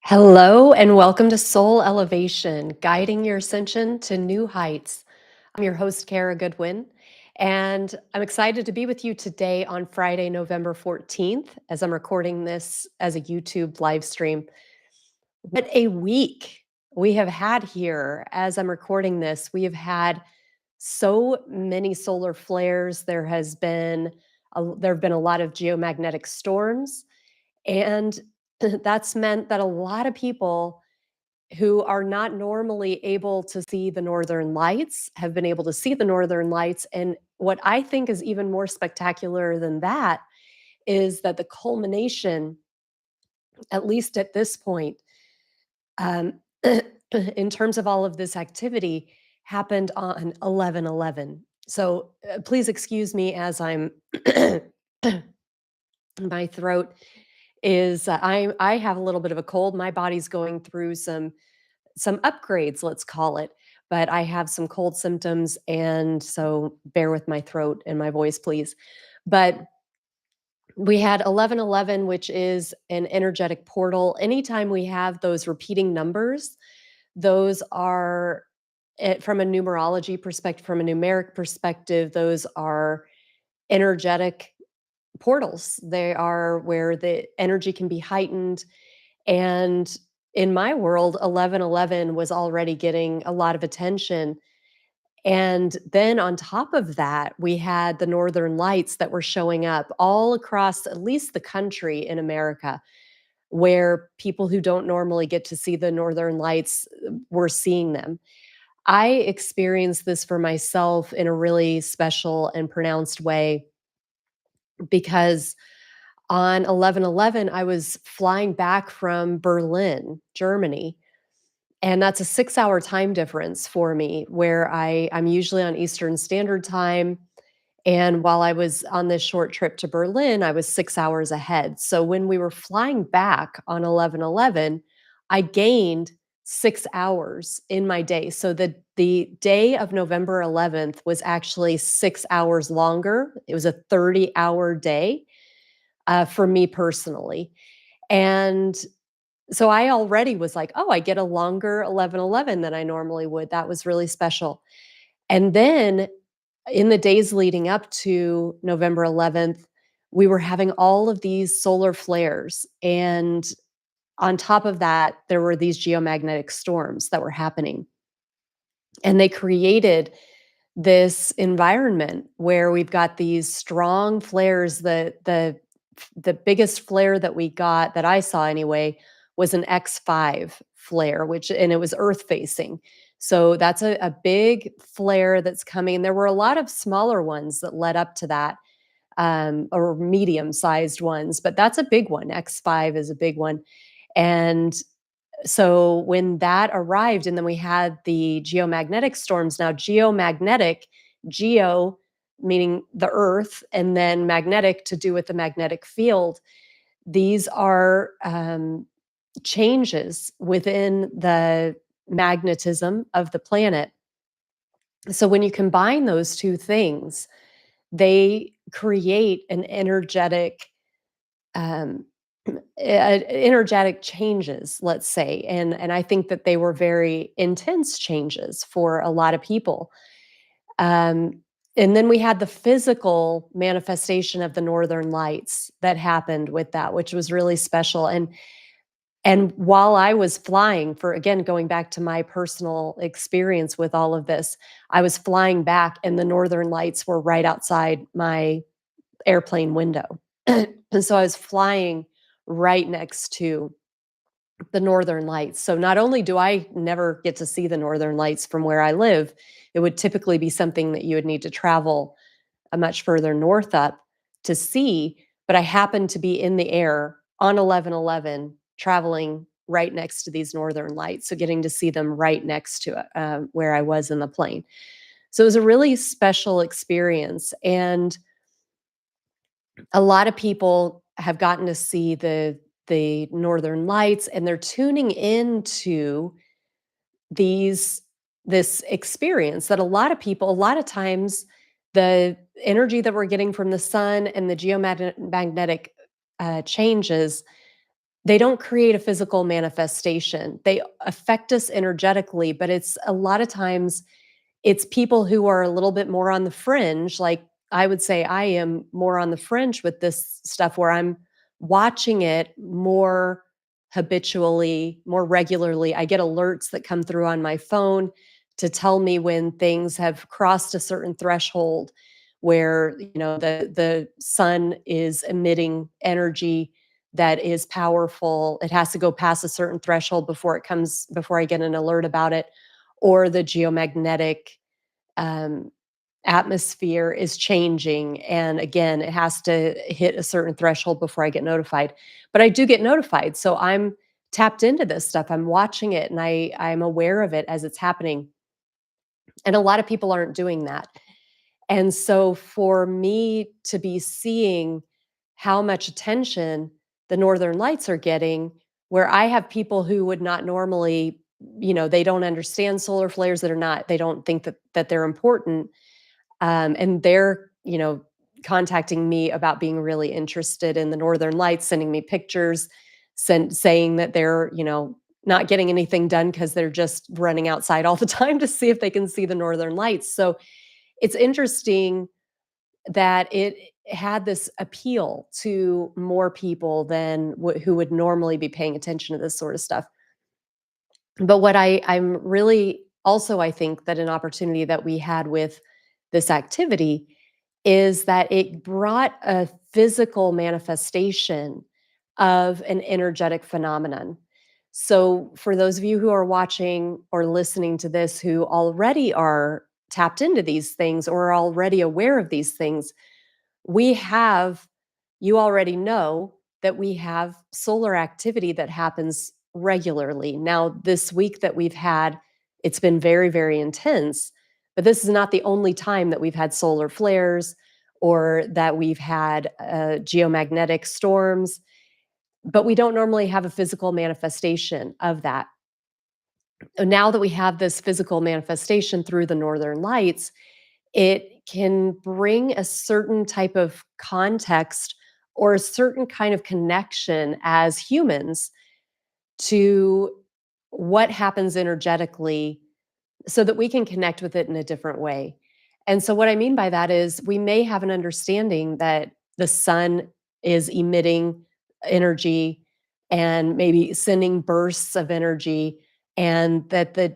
Hello and welcome to Soul Elevation, guiding your ascension to new heights. I'm your host, Kara Goodwin, and I'm excited to be with you today on Friday, November 14th, as I'm recording this as a YouTube live stream. What a week we have had here as I'm recording this. We have had so many solar flares. There have been a lot of geomagnetic storms, and that's meant that a lot of people who are not normally able to see the northern lights have been able to see the northern lights. And what I think is even more spectacular than that is that the culmination, at least at this point, um, in terms of all of this activity, happened on 11/11. So please excuse me as I'm my throat is I have a little bit of a cold. My body's going through some upgrades, let's call it. But I have some cold symptoms, and so bear with my throat and my voice, please. But we had 11/11, which is an energetic portal. Anytime we have those repeating numbers, those are, from a numerology perspective, from a numeric perspective, those are energetic portals. They are where the energy can be heightened. And in my world, 11/11 was already getting a lot of attention. And then on top of that, we had the northern lights that were showing up all across at least the country in America, where people who don't normally get to see the northern lights were seeing them. I experienced this for myself in a really special and pronounced way because on 11/11, I was flying back from Berlin, Germany, and that's a 6-hour time difference for me where I'm usually on Eastern Standard Time, and while I was on this short trip to Berlin, I was 6 hours ahead. So when we were flying back on 11/11, I gained 6 hours in my day. So the day of November 11th was actually 6 hours longer. It was a 30-hour day, for me personally. And so I already was like, "Oh, I get a longer 11/11 than I normally would." That was really special. And then in the days leading up to November 11th, we were having all of these solar flares. And on top of that, there were these geomagnetic storms that were happening. And they created this environment where we've got these strong flares. The biggest flare that we got, that I saw anyway, was an X5 flare, which and it was earth facing. So that's a big flare that's coming. There were a lot of smaller ones that led up to that, or medium-sized ones, but that's a big one. X5 is a big one. And so when that arrived, and then we had the geomagnetic storms. Now, geomagnetic, geo meaning the earth, and then magnetic to do with the magnetic field. These are changes within the magnetism of the planet. So when you combine those two things, they create an um, energetic changes, let's say. And I think that they were very intense changes for a lot of people. Um, and then we had the physical manifestation of the northern lights that happened with that, which was really special. And while I was flying, for again going back to my personal experience with all of this, I was flying back and the northern lights were right outside my airplane window. And so I was flying right next to the northern lights. So not only do I never get to see the northern lights from where I live, it would typically be something that you would need to travel a much further north up to see, but I happened to be in the air on 11/11 traveling right next to these northern lights, so getting to see them right next to it, where I was in the plane. So it was a really special experience, and a lot of people have gotten to see the northern lights, and they're tuning into these this experience that a lot of people, a lot of times, the energy that we're getting from the sun and the geomagnetic changes, they don't create a physical manifestation. They affect us energetically, but it's a lot of times it's people who are a little bit more on the fringe, like, I would say I am more on the fringe with this stuff where I'm watching it more habitually, more regularly. I get alerts that come through on my phone to tell me when things have crossed a certain threshold where, the sun is emitting energy that is powerful. It has to go past a certain threshold before I get an alert about it, or the geomagnetic um, atmosphere is changing. And again, it has to hit a certain threshold before I get notified. But I do get notified. So I'm tapped into this stuff. I'm watching it and I'm aware of it as it's happening. And a lot of people aren't doing that. And so for me to be seeing how much attention the northern lights are getting, where I have people who would not normally, they don't understand solar flares, they don't think that they're important, and they're, contacting me about being really interested in the northern lights, sending me pictures, saying that they're, not getting anything done because they're just running outside all the time to see if they can see the northern lights. So it's interesting that it had this appeal to more people than who would normally be paying attention to this sort of stuff. But what I'm really also, I think that an opportunity that we had with this activity is that it brought a physical manifestation of an energetic phenomenon. So, for those of you who are watching or listening to this who already are tapped into these things or are already aware of these things, we have you already know that we have solar activity that happens regularly. Now, this week that we've had, it's been very, very intense, but this is not the only time that we've had solar flares or that we've had geomagnetic storms, but we don't normally have a physical manifestation of that. Now that we have this physical manifestation through the northern lights, it can bring a certain type of context or a certain kind of connection as humans to what happens energetically so that we can connect with it in a different way. And so, what I mean by that is we may have an understanding that the sun is emitting energy and maybe sending bursts of energy, and that the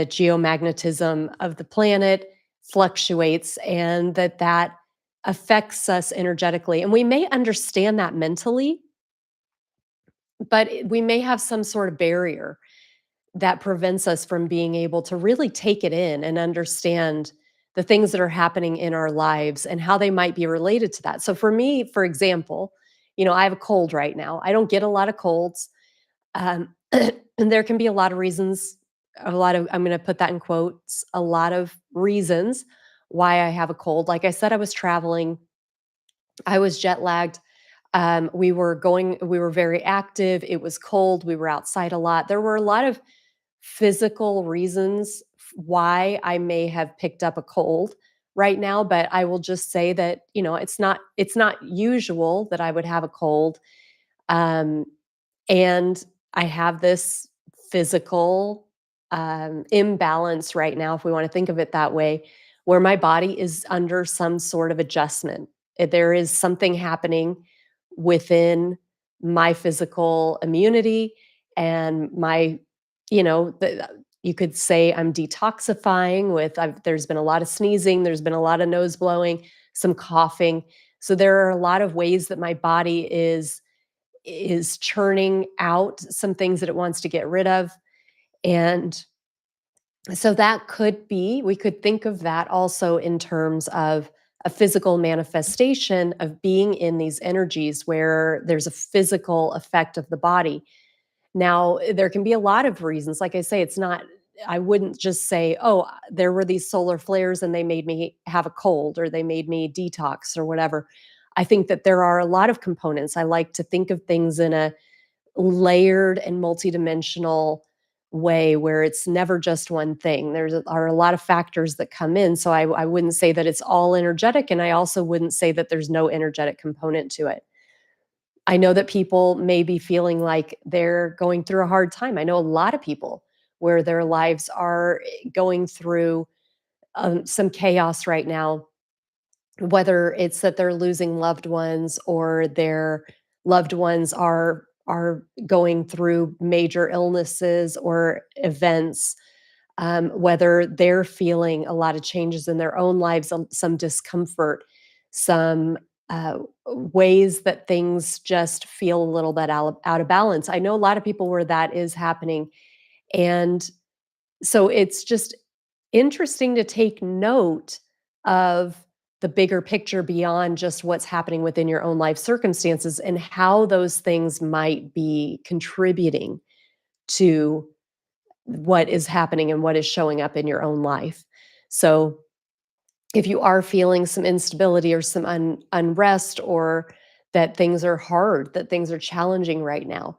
geomagnetism of the planet fluctuates, and that affects us energetically. And we may understand that mentally, but we may have some sort of barrier that prevents us from being able to really take it in and understand the things that are happening in our lives and how they might be related to that. So for me, for example, I have a cold right now. I don't get a lot of colds. And there can be a lot of reasons, I'm going to put that in quotes, a lot of reasons why I have a cold. Like I said, I was traveling, I was jet lagged. We were very active. It was cold. We were outside a lot. There were a lot of physical reasons why I may have picked up a cold right now, but I will just say that, it's not usual that I would have a cold. Um, and I have this physical imbalance right now, if we want to think of it that way, where my body is under some sort of adjustment. There is something happening within my physical immunity and you could say I'm detoxifying there's been a lot of sneezing, there's been a lot of nose blowing, some coughing. So there are a lot of ways that my body is churning out some things that it wants to get rid of. And so that could be, we could think of that also in terms of a physical manifestation of being in these energies where there's a physical effect of the body. Now, there can be a lot of reasons. Like I say, I wouldn't just say, oh, there were these solar flares and they made me have a cold or they made me detox or whatever. I think that there are a lot of components. I like to think of things in a layered and multidimensional way where it's never just one thing. Are a lot of factors that come in. So I wouldn't say that it's all energetic. And I also wouldn't say that there's no energetic component to it. I know that people may be feeling like they're going through a hard time. I know a lot of people where their lives are going through some chaos right now, whether it's that they're losing loved ones or their loved ones are going through major illnesses or events, whether they're feeling a lot of changes in their own lives, some discomfort, some ways that things just feel a little bit out of balance. I know a lot of people where that is happening. And so it's just interesting to take note of the bigger picture beyond just what's happening within your own life circumstances and how those things might be contributing to what is happening and what is showing up in your own life. So, if you are feeling some instability or some unrest or that things are hard, that things are challenging right now,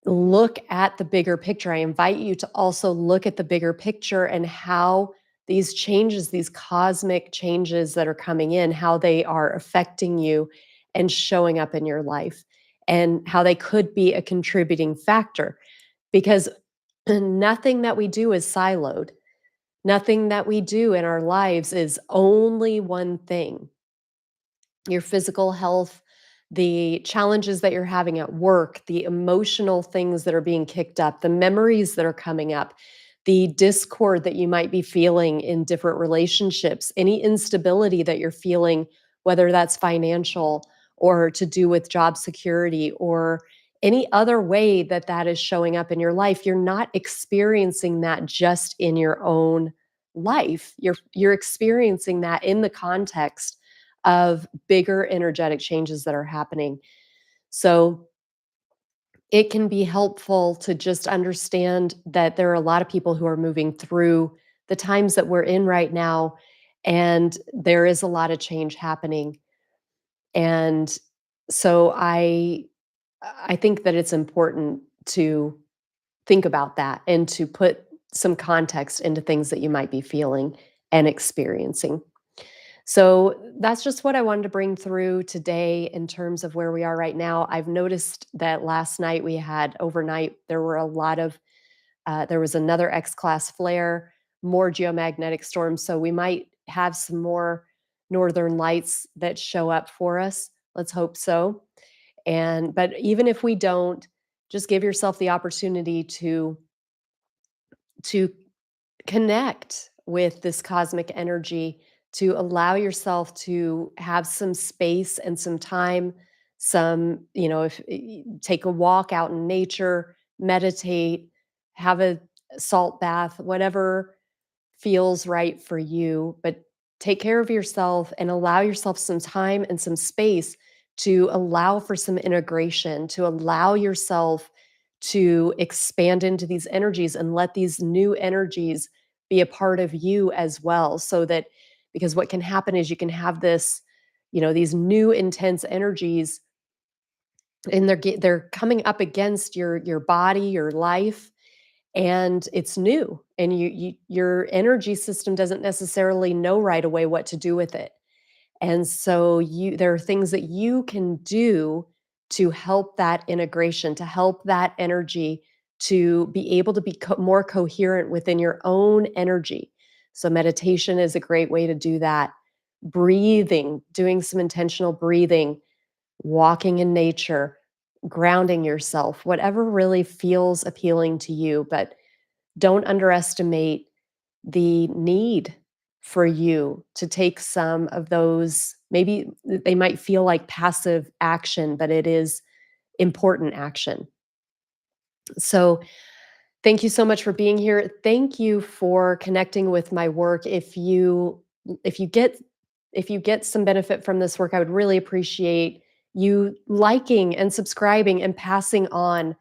look at the bigger picture. I invite you to also look at the bigger picture and how these changes, these cosmic changes that are coming in, how they are affecting you and showing up in your life, and how they could be a contributing factor. Because nothing that we do is siloed. Nothing that we do in our lives is only one thing. Your physical health, the challenges that you're having at work, the emotional things that are being kicked up, the memories that are coming up, the discord that you might be feeling in different relationships, any instability that you're feeling, whether that's financial or to do with job security or any other way that that is showing up in your life, you're not experiencing that just in your own life. You're experiencing that in the context of bigger energetic changes that are happening. So it can be helpful to just understand that there are a lot of people who are moving through the times that we're in right now, and there is a lot of change happening. And so I think that it's important to think about that and to put some context into things that you might be feeling and experiencing. So that's just what I wanted to bring through today in terms of where we are right now. I've noticed that last night we had overnight, there were a lot of, there was another X class flare, more geomagnetic storms. So we might have some more northern lights that show up for us. Let's hope so. But even if we don't, just give yourself the opportunity to connect with this cosmic energy, to allow yourself to have some space and some time, some, if take a walk out in nature, meditate, have a salt bath, whatever feels right for you, but take care of yourself and allow yourself some time and some space to allow for some integration, to allow yourself to expand into these energies and let these new energies be a part of you as well. So that because what can happen is you can have this, these new intense energies and they're coming up against your body, your life, and it's new and your energy system doesn't necessarily know right away what to do with it. And so there are things that you can do to help that integration, to help that energy to be able to be more coherent within your own energy. So meditation is a great way to do that. Breathing, doing some intentional breathing, walking in nature, grounding yourself, whatever really feels appealing to you, but don't underestimate the need for you to take some of those. Maybe they might feel like passive action, but it is important action. So, thank you so much for being here. Thank you for connecting with my work. If you get if you get some benefit from this work, I would really appreciate you liking and subscribing and passing on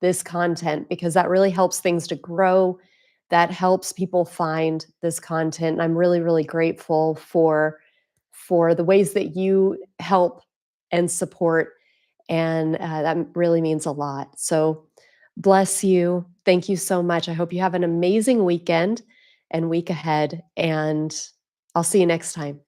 this content because that really helps things to grow. That helps people find this content. And I'm really, really grateful for the ways that you help and support, and that really means a lot. So bless you. Thank you so much. I hope you have an amazing weekend and week ahead, and I'll see you next time.